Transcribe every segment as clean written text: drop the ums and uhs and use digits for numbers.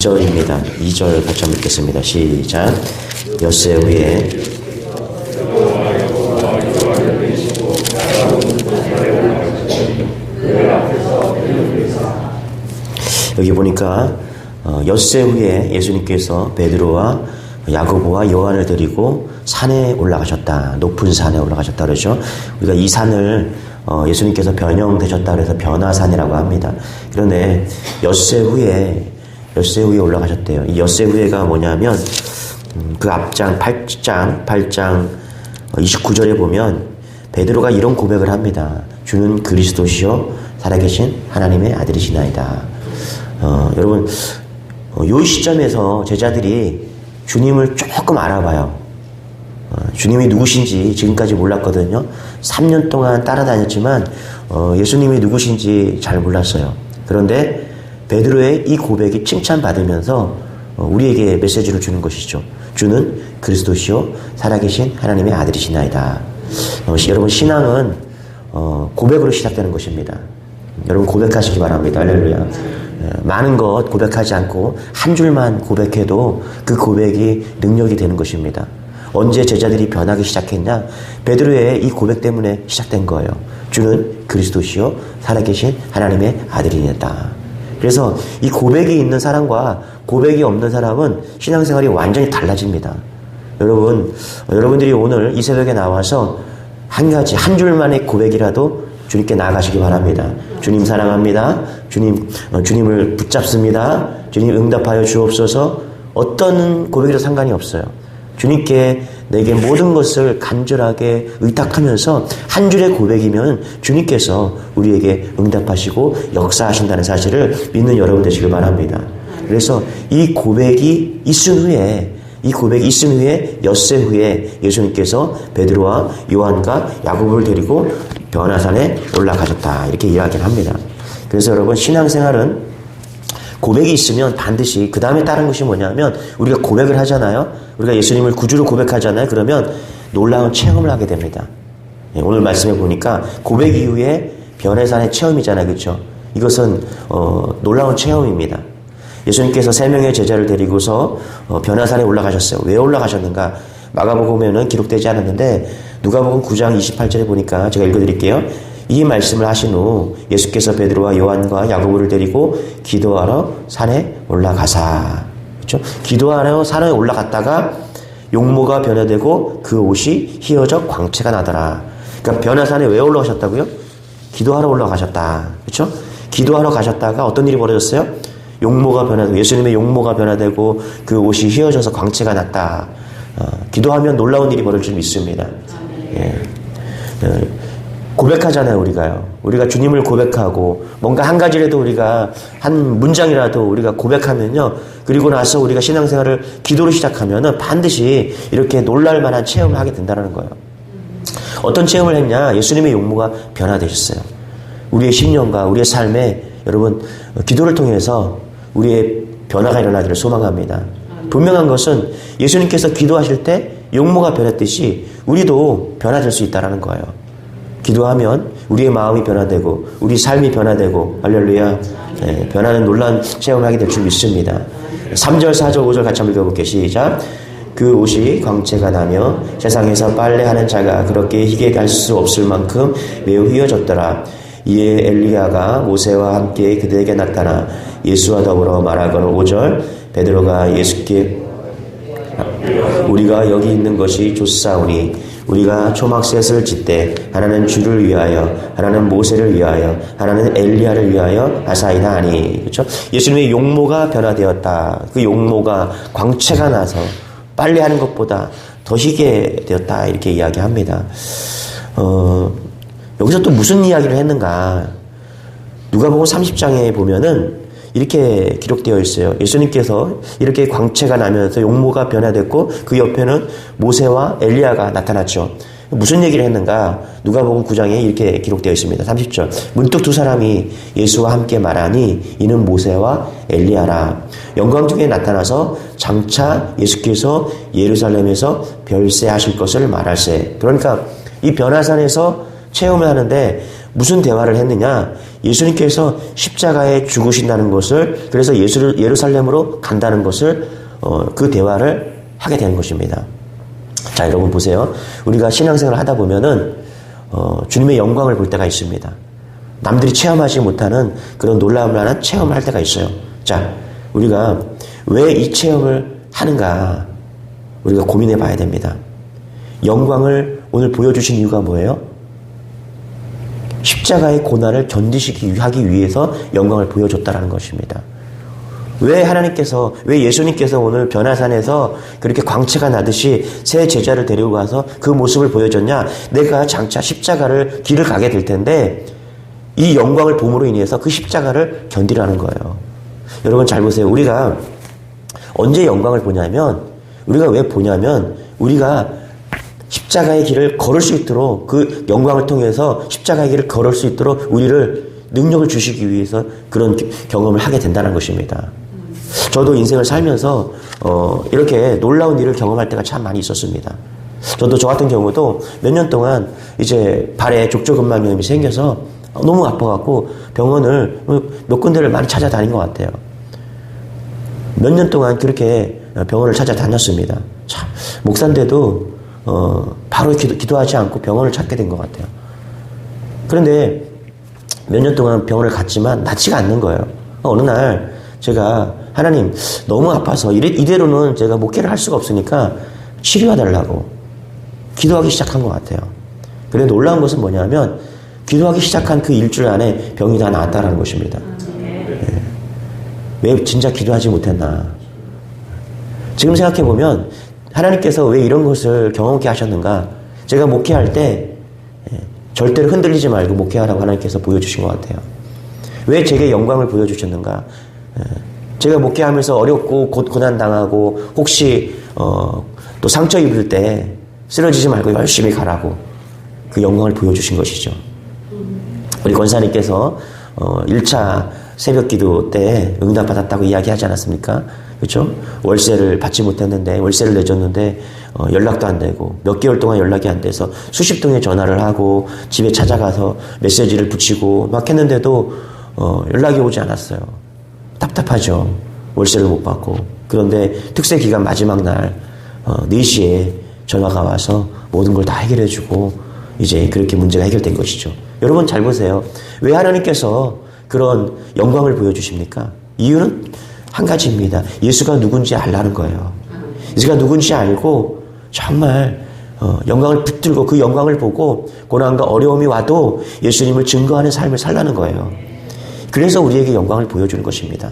2절입니다. 2절 같이 한번 읽겠습니다. 시작. 엿새 후에 여기 보니까 엿새 후에 예수님께서 베드로와 야고보와 요한을 데리고 산에 올라가셨다. 높은 산에 올라가셨다 그러죠. 우리가 이 산을 예수님께서 변형되셨다 그래서 변화산이라고 합니다. 그런데 엿새 후에 올라가셨대요. 이 엿새 후에가 뭐냐면 그 앞장 8장 29절에 보면 베드로가 이런 고백을 합니다. 주는 그리스도시요 살아계신 하나님의 아들이시나이다. 여러분 이 시점에서 제자들이 주님을 조금 알아봐요. 주님이 누구신지 지금까지 몰랐거든요. 3년 동안 따라다녔지만 예수님이 누구신지 잘 몰랐어요. 그런데 베드로의 이 고백이 칭찬받으면서 우리에게 메시지를 주는 것이죠. 주는 그리스도시요 살아계신 하나님의 아들이시나이다. 여러분 신앙은 고백으로 시작되는 것입니다. 여러분 고백하시기 바랍니다. 할렐루야. 많은 것 고백하지 않고 한 줄만 고백해도 그 고백이 능력이 되는 것입니다. 언제 제자들이 변하기 시작했냐? 베드로의 이 고백 때문에 시작된 거예요. 주는 그리스도시요 살아계신 하나님의 아들이었다. 그래서 이 고백이 있는 사람과 고백이 없는 사람은 신앙생활이 완전히 달라집니다. 여러분들이 오늘 이 새벽에 나와서 한 가지, 한 줄만의 고백이라도 주님께 나아가시기 바랍니다. 주님 사랑합니다. 주님을 붙잡습니다. 주님 응답하여 주옵소서. 어떤 고백이라도 상관이 없어요. 주님께 내게 모든 것을 간절하게 의탁하면서 한 줄의 고백이면 주님께서 우리에게 응답하시고 역사하신다는 사실을 믿는 여러분 되시길 바랍니다. 그래서 이 고백이 있은 후에 엿새 후에 예수님께서 베드로와 요한과 야고보를 데리고 변화산에 올라가셨다. 이렇게 이야기를 합니다. 그래서 여러분 신앙생활은 고백이 있으면 반드시 그 다음에 따른 것이 뭐냐면 우리가 고백을 하잖아요. 우리가 예수님을 구주로 고백하잖아요. 그러면 놀라운 체험을 하게 됩니다. 오늘 말씀해 보니까 고백 이후에 변화산의 체험이잖아요. 그렇죠? 이것은 놀라운 체험입니다. 예수님께서 3명의 제자를 데리고서 변화산에 올라가셨어요. 왜 올라가셨는가? 마가복음에는 기록되지 않았는데 누가복음 9장 28절에 보니까 제가 읽어드릴게요. 이 말씀을 하신 후 예수께서 베드로와 요한과 야고보를 데리고 기도하러 산에 올라가사. 그렇죠? 기도하러 산에 올라갔다가 용모가 변화되고 그 옷이 휘어져 광채가 나더라. 그러니까 변화산에 왜 올라가셨다고요? 기도하러 올라가셨다. 그렇죠? 기도하러 가셨다가 어떤 일이 벌어졌어요? 용모가 변화되고 예수님의 용모가 변화되고 그 옷이 휘어져서 광채가 났다. 기도하면 놀라운 일이 벌어질 줄 믿습니다. 예. 고백하잖아요, 우리가 주님을 고백하고 뭔가 한 가지라도 우리가 한 문장이라도 우리가 고백하면요. 그리고 나서 우리가 신앙생활을 기도로 시작하면은 반드시 이렇게 놀랄 만한 체험을 하게 된다는 거예요. 어떤 체험을 했냐? 예수님의 용모가 변화되셨어요. 우리의 심령과 우리의 삶에 여러분 기도를 통해서 우리의 변화가 일어나기를 소망합니다. 분명한 것은 예수님께서 기도하실 때 용모가 변했듯이 우리도 변화될 수 있다는 거예요. 기도하면 우리의 마음이 변화되고 우리 삶이 변화되고 할렐루야. 변하는 놀라운 체험을 하게 될 줄 믿습니다. 3절 4절 5절 같이 한번 읽어볼게요. 시작. 그 옷이 광채가 나며 세상에서 빨래하는 자가 그렇게 희게 갈 수 없을 만큼 매우 휘어졌더라. 이에 엘리야가 모세와 함께 그들에게 나타나 예수와 더불어 말하거늘 5절 베드로가 예수께 우리가 여기 있는 것이 좋사오니 우리가 초막셋을 짓되 하나는 주를 위하여 하나는 모세를 위하여 하나는 엘리야를 위하여 하사이다 하니. 그렇죠? 예수님의 용모가 변화되었다. 그 용모가 광채가 나서 빨래하는 것보다 더 희게 되었다. 이렇게 이야기합니다. 여기서 또 무슨 이야기를 했는가? 누가복음 30장에 보면은 이렇게 기록되어 있어요. 예수님께서 이렇게 광채가 나면서 용모가 변화됐고 그 옆에는 모세와 엘리야가 나타났죠. 무슨 얘기를 했는가? 누가복음 9장에 이렇게 기록되어 있습니다. 30절. 문득 두 사람이 예수와 함께 말하니 이는 모세와 엘리야라. 영광 중에 나타나서 장차 예수께서 예루살렘에서 별세하실 것을 말할세. 그러니까 이 변화산에서 체험을 하는데 무슨 대화를 했느냐? 예수님께서 십자가에 죽으신다는 것을, 그래서 예루살렘으로 간다는 것을 그 대화를 하게 되는 것입니다. 자, 여러분 보세요. 우리가 신앙생활을 하다 보면은 주님의 영광을 볼 때가 있습니다. 남들이 체험하지 못하는 그런 놀라울 만한 체험을 할 때가 있어요. 자, 우리가 왜 이 체험을 하는가 우리가 고민해 봐야 됩니다. 영광을 오늘 보여주신 이유가 뭐예요? 십자가의 고난을 견디시기 하기 위해서 영광을 보여줬다라는 것입니다. 왜 예수님께서 오늘 변화산에서 그렇게 광채가 나듯이 새 제자를 데리고 가서 그 모습을 보여줬냐? 내가 장차 십자가를 길을 가게 될 텐데 이 영광을 봄으로 인해서 그 십자가를 견디라는 거예요. 여러분 잘 보세요. 우리가 언제 영광을 보냐면, 우리가 왜 보냐면, 우리가 십자가의 길을 걸을 수 있도록, 그 영광을 통해서 십자가의 길을 걸을 수 있도록 우리를 능력을 주시기 위해서 그런 경험을 하게 된다는 것입니다. 저도 인생을 살면서 이렇게 놀라운 일을 경험할 때가 참 많이 있었습니다. 저도 저 같은 경우도 몇 년 동안 이제 발에 족저근막염이 생겨서 너무 아파갖고 병원을 몇 군데를 많이 찾아다닌 것 같아요. 몇 년 동안 그렇게 병원을 찾아다녔습니다. 참, 목사인데도 바로 기도하지 않고 병원을 찾게 된 것 같아요. 그런데 몇 년 동안 병원을 갔지만 낫지가 않는 거예요. 어느 날 제가 하나님 너무 아파서 이대로는 제가 목회를 할 수가 없으니까 치료해달라고 기도하기 시작한 것 같아요. 그런데 놀라운 것은 뭐냐면 기도하기 시작한 그 일주일 안에 병이 다 나았다는 것입니다. 네. 왜 진짜 기도하지 못했나. 지금 생각해보면 하나님께서 왜 이런 것을 경험케 하셨는가. 제가 목회할 때 절대로 흔들리지 말고 목회하라고 하나님께서 보여주신 것 같아요. 왜 제게 영광을 보여주셨는가. 제가 목회하면서 어렵고 고난당하고 혹시 또 상처 입을 때 쓰러지지 말고 열심히 가라고 그 영광을 보여주신 것이죠. 우리 권사님께서 1차 새벽 기도 때 응답받았다고 이야기하지 않았습니까? 그렇죠? 월세를 받지 못했는데 월세를 내줬는데 연락도 안 되고 몇 개월 동안 연락이 안 돼서 수십 통의 전화를 하고 집에 찾아가서 메시지를 붙이고 막 했는데도 연락이 오지 않았어요. 답답하죠. 월세를 못 받고. 그런데 특세 기간 마지막 날 4시에 전화가 와서 모든 걸 다 해결해주고 이제 그렇게 문제가 해결된 것이죠. 여러분 잘 보세요. 왜 하나님께서 그런 영광을 보여주십니까? 이유는 한 가지입니다. 예수가 누군지 알라는 거예요. 예수가 누군지 알고 정말 영광을 붙들고 그 영광을 보고 고난과 어려움이 와도 예수님을 증거하는 삶을 살라는 거예요. 그래서 우리에게 영광을 보여주는 것입니다.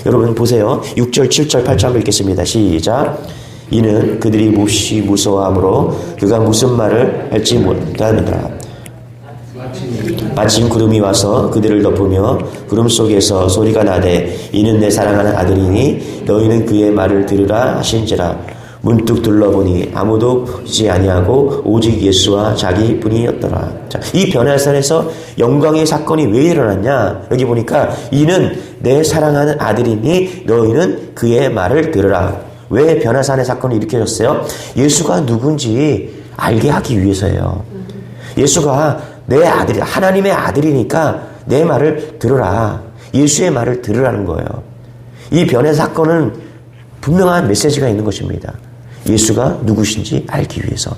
여러분 보세요. 6절, 7절, 8절 읽겠습니다. 시작. 이는 그들이 몹시 무서워하므로 그가 무슨 말을 할지 못하느니라. 마침 구름이 와서 그들을 덮으며 구름 속에서 소리가 나되 이는 내 사랑하는 아들이니 너희는 그의 말을 들으라 하신지라. 문득 둘러보니 아무도 보지 아니하고 오직 예수와 자기뿐이었더라. 자, 이 변화산에서 영광의 사건이 왜 일어났냐? 여기 보니까 이는 내 사랑하는 아들이니 너희는 그의 말을 들으라. 왜 변화산의 사건이 일으켜졌어요? 예수가 누군지 알게 하기 위해서예요. 예수가 내 아들이 하나님의 아들이니까 내 말을 들으라. 예수의 말을 들으라는 거예요. 이 변의 사건은 분명한 메시지가 있는 것입니다. 예수가 누구신지 알기 위해서.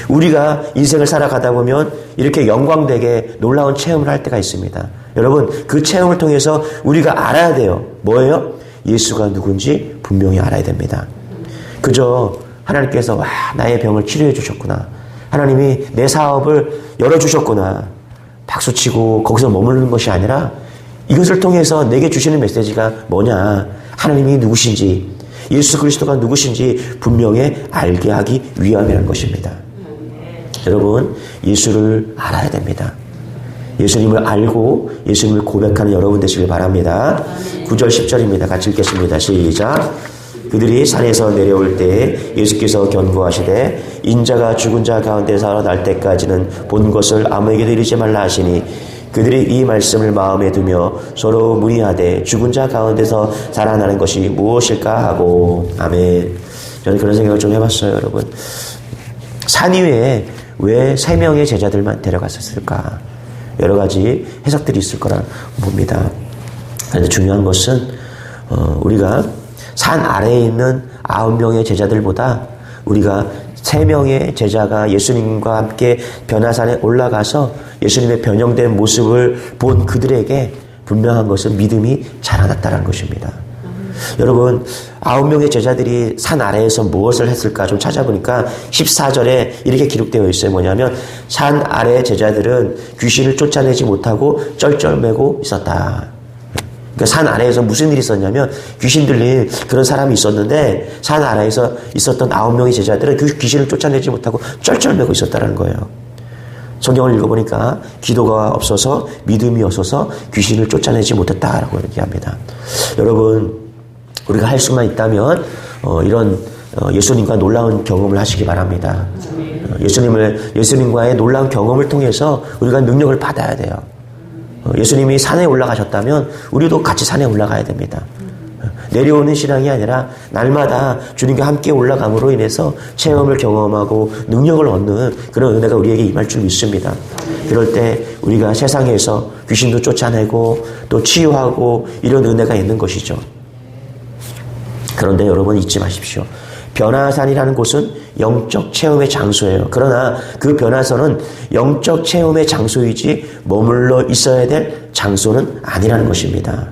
우리가 인생을 살아가다 보면 이렇게 영광되게 놀라운 체험을 할 때가 있습니다. 여러분 그 체험을 통해서 우리가 알아야 돼요. 뭐예요? 예수가 누군지 분명히 알아야 됩니다. 그저 하나님께서 와 나의 병을 치료해 주셨구나. 하나님이 내 사업을 열어주셨구나. 박수치고 거기서 머무르는 것이 아니라 이것을 통해서 내게 주시는 메시지가 뭐냐. 하나님이 누구신지 예수 그리스도가 누구신지 분명히 알게 하기 위함이라는 것입니다. 여러분 예수를 알아야 됩니다. 예수님을 알고 예수님을 고백하는 여러분 되시길 바랍니다. 9절 10절입니다. 같이 읽겠습니다. 시작. 그들이 산에서 내려올 때 예수께서 견고하시되 인자가 죽은 자 가운데서 날 때까지는 본 것을 아무에게도 이르지 말라 하시니 그들이 이 말씀을 마음에 두며 서로 문의하되 죽은 자 가운데서 살아나는 것이 무엇일까 하고. 아멘. 저는 그런 생각을 좀 해봤어요. 여러분 산 위에 왜 3명의 제자들만 데려갔었을까? 여러 가지 해석들이 있을 거라 봅니다. 그런데 중요한 것은 우리가 산 아래에 있는 9명의 제자들보다 우리가 3명의 제자가 예수님과 함께 변화산에 올라가서 예수님의 변형된 모습을 본 그들에게 분명한 것은 믿음이 자라났다는 것입니다. 여러분 9명의 제자들이 산 아래에서 무엇을 했을까 좀 찾아보니까 14절에 이렇게 기록되어 있어요. 뭐냐면 산 아래의 제자들은 귀신을 쫓아내지 못하고 쩔쩔매고 있었다. 그러니까 산 아래에서 무슨 일이 있었냐면 귀신 들린 그런 사람이 있었는데 산 아래에서 있었던 9명의 제자들은 그 귀신을 쫓아내지 못하고 쩔쩔매고 있었다는 거예요. 성경을 읽어보니까 기도가 없어서 믿음이 없어서 귀신을 쫓아내지 못했다라고 얘기합니다. 여러분 우리가 할 수만 있다면 이런 예수님과 놀라운 경험을 하시기 바랍니다. 예수님과의 놀라운 경험을 통해서 우리가 능력을 받아야 돼요. 예수님이 산에 올라가셨다면 우리도 같이 산에 올라가야 됩니다. 내려오는 신앙이 아니라 날마다 주님과 함께 올라감으로 인해서 체험을 경험하고 능력을 얻는 그런 은혜가 우리에게 임할 줄 믿습니다. 그럴 때 우리가 세상에서 귀신도 쫓아내고 또 치유하고 이런 은혜가 있는 것이죠. 그런데 여러분 잊지 마십시오. 변화산이라는 곳은 영적 체험의 장소예요. 그러나 그 변화산은 영적 체험의 장소이지 머물러 있어야 될 장소는 아니라는 것입니다.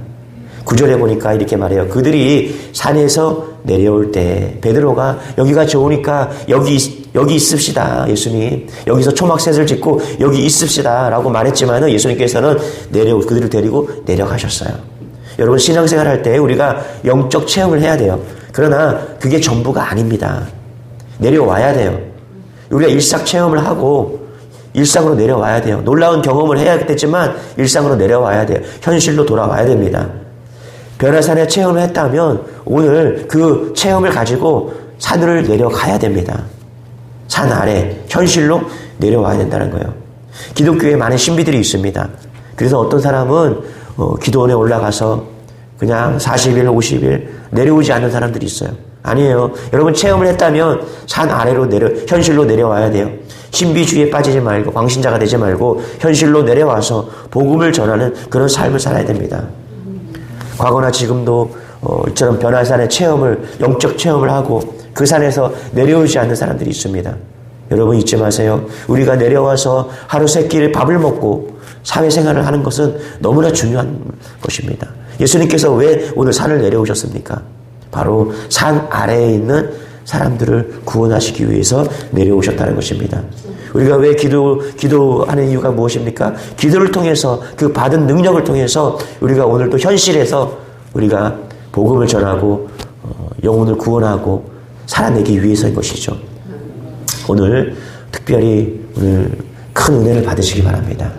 9절에 보니까 이렇게 말해요. 그들이 산에서 내려올 때 베드로가 여기가 좋으니까 여기 있읍시다. 예수님 여기서 초막셋을 짓고 여기 있읍시다 라고 말했지만 예수님께서는 그들을 데리고 내려가셨어요. 여러분 신앙생활 할 때 우리가 영적 체험을 해야 돼요. 그러나 그게 전부가 아닙니다. 내려와야 돼요. 우리가 일상 체험을 하고 일상으로 내려와야 돼요. 놀라운 경험을 해야겠지만 일상으로 내려와야 돼요. 현실로 돌아와야 됩니다. 변화산에 체험을 했다면 오늘 그 체험을 가지고 산을 내려가야 됩니다. 산 아래 현실로 내려와야 된다는 거예요. 기독교에 많은 신비들이 있습니다. 그래서 어떤 사람은 기도원에 올라가서 그냥 40일, 50일 내려오지 않는 사람들이 있어요. 아니에요. 여러분 체험을 했다면 산 아래로 현실로 내려와야 돼요. 신비주의에 빠지지 말고 광신자가 되지 말고 현실로 내려와서 복음을 전하는 그런 삶을 살아야 됩니다. 과거나 지금도 이처럼 변화산의 영적 체험을 하고 그 산에서 내려오지 않는 사람들이 있습니다. 여러분 잊지 마세요. 우리가 내려와서 하루 세 끼를 밥을 먹고 사회생활을 하는 것은 너무나 중요한 것입니다. 예수님께서 왜 오늘 산을 내려오셨습니까? 바로 산 아래에 있는 사람들을 구원하시기 위해서 내려오셨다는 것입니다. 우리가 왜 기도하는 이유가 무엇입니까? 기도를 통해서 그 받은 능력을 통해서 우리가 오늘 또 현실에서 우리가 복음을 전하고 영혼을 구원하고 살아내기 위해서인 것이죠. 오늘 특별히 오늘 큰 은혜를 받으시기 바랍니다.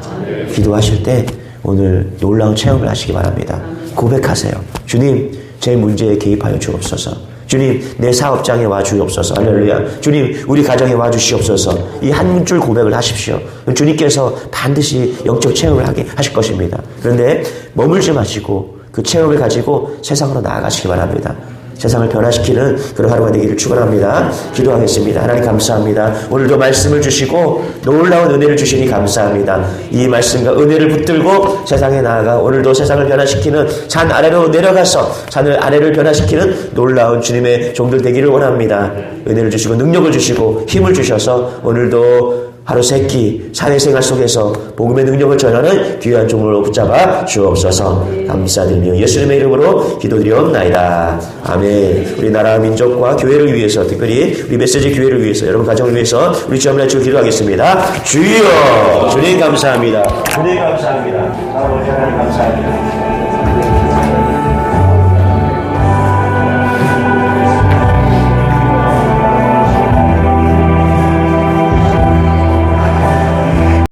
기도하실 때 오늘 놀라운 체험을 하시기 바랍니다. 고백하세요. 주님, 제 문제에 개입하여 주옵소서. 주님, 내 사업장에 와주옵소서. 할렐루야. 주님, 우리 가정에 와주시옵소서. 이 한 줄 고백을 하십시오. 주님께서 반드시 영적 체험을 하게 하실 것입니다. 그런데 머물지 마시고 그 체험을 가지고 세상으로 나아가시기 바랍니다. 세상을 변화시키는 그런 하루가 되기를 축원합니다. 기도하겠습니다. 하나님 감사합니다. 오늘도 말씀을 주시고 놀라운 은혜를 주시니 감사합니다. 이 말씀과 은혜를 붙들고 세상에 나아가 오늘도 세상을 변화시키는 산 아래로 내려가서 산을 아래를 변화시키는 놀라운 주님의 종들 되기를 원합니다. 은혜를 주시고 능력을 주시고 힘을 주셔서 오늘도 하루 세 끼 사회생활 속에서 복음의 능력을 전하는 귀한 종을 붙잡아 주옵소서. 감사드리며 예수님의 이름으로 기도드리옵나이다. 아멘. 우리 나라 민족과 교회를 위해서 특별히 우리 메시지 교회를 위해서 여러분 가정을 위해서 우리 주 하나님 주여 기도하겠습니다. 주여 주님 감사합니다. 주님 감사합니다. 아버지 하나님 감사합니다.